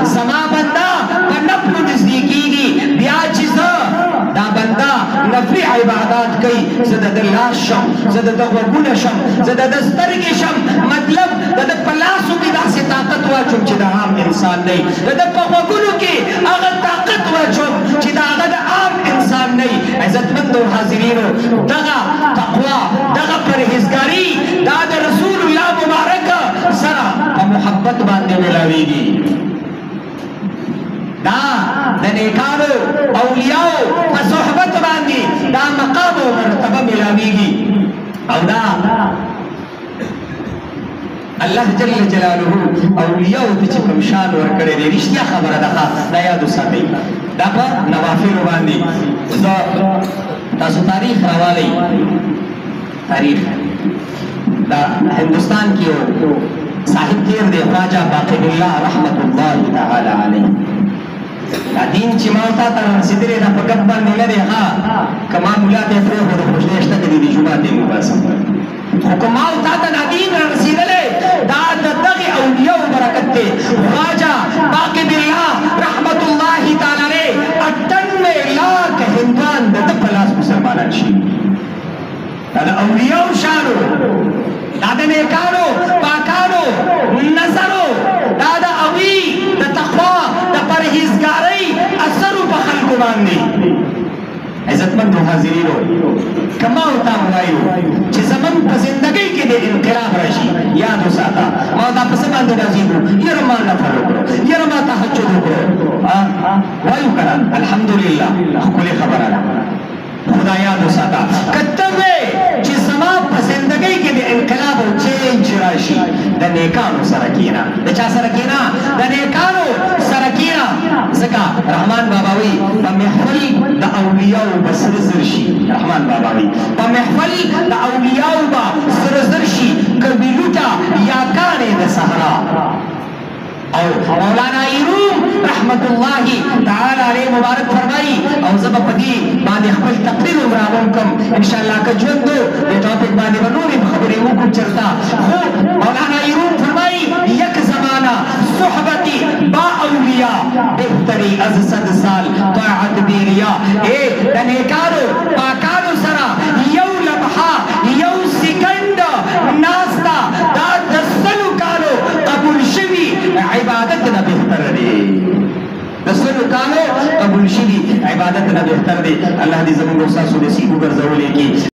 زما بندا په نفلو نزدیکیږي بیا چې زه دا بندا نفلي عبادات کوي زه د ده لاس شم زه د ده غوږونه شم زه د ده سترګې شم مطلب د ده په لاسو کې داسې طاقت واچوم چې د عام انسان نه د ده په غوږونو کې هغه طاقت واچوم چې د هغه د عام انسان نه عزتمندو حاضرینو دغه تقوا دغه پرهیزګاري دا د رسول الله مبارک سره په محبت باندې ملاویږي دا د نیکانو اولیاءو په صحبت باندې دا مقام او مرتبه ملاویږي او دا الله جل جلاله اولیاءو ته چې کوم شان ورکړی دی رښتیا خبره ده دا یاد وساتئ دا په نوافلو باندې زه تاسو تاریخ راوالی تاریخ دا هندوستان کې یو صاحب تیر دی خواجه باقی بالله رحمت الله تعالی علیه دا دین چې ما تا ته رسېدلی دا په ګپ باندې نه دی ها که ما ملا ته یې پرېښود خوشنۍ شته که د دې جومات دی وباسم خو که ما تا ته دا دین را رسېدلی دا د دغې اولیاو برکت دی خواجه باقی بالله رحمت الله تعالی علیه 98 لاک هندوان د ده په لاس مسلمانان شي دا د اولیاو شانو دا د نیکانو پاکانو نظرو دا د اوی د تقوا د پرهیزګارۍ اثرو په خلکو باندې عزتمندو حاضرینو که ما ورته ووایو چې زموږ په زندګۍ کې د انقلاب راشي یاد وساته ما دا په څه باندې راضي کړو یاره ما نفل وکړو یاره ما تهجد وکړو وایو که نه الحمدلله ښکلې خبره ده خدا یاد وساته که ته وې چې زما په زندګۍ کې د انقلاب او چینج راشي د نیکانو سره کېنه د چا سره کېنه د نیکانو سره کېنه ځکه رحمان بابا وایي په محفل د اولیاو به سره زر شي رحمان بابا وایي په محفل د اولیاو به سره زر شي که ویلوټه یا کاڼې د صحرا او مولانا ایروم رحمت الله تعالی علیه مبارک فرمایي او زه به په دې باندې خپل تقریر راوړم کوم انشاءالله که ژوند و دې ټاپک باندې به نورې خبرې وکړو چېرته خو مولانا ایروم فرمایي یک زمانه صحبتی با اولیا بهتری از 100 سال طاعت بیریا ای د نیکانو پاکانو سره یو لمحه یو سکند ناسته دا د 100 کالو قبول شوي عبادت نه بهتر دی د 100 کالو قبول شوي عبادت نه بهتر دی الله دې زموږ او ستاسو نصیب وګرځولی کړي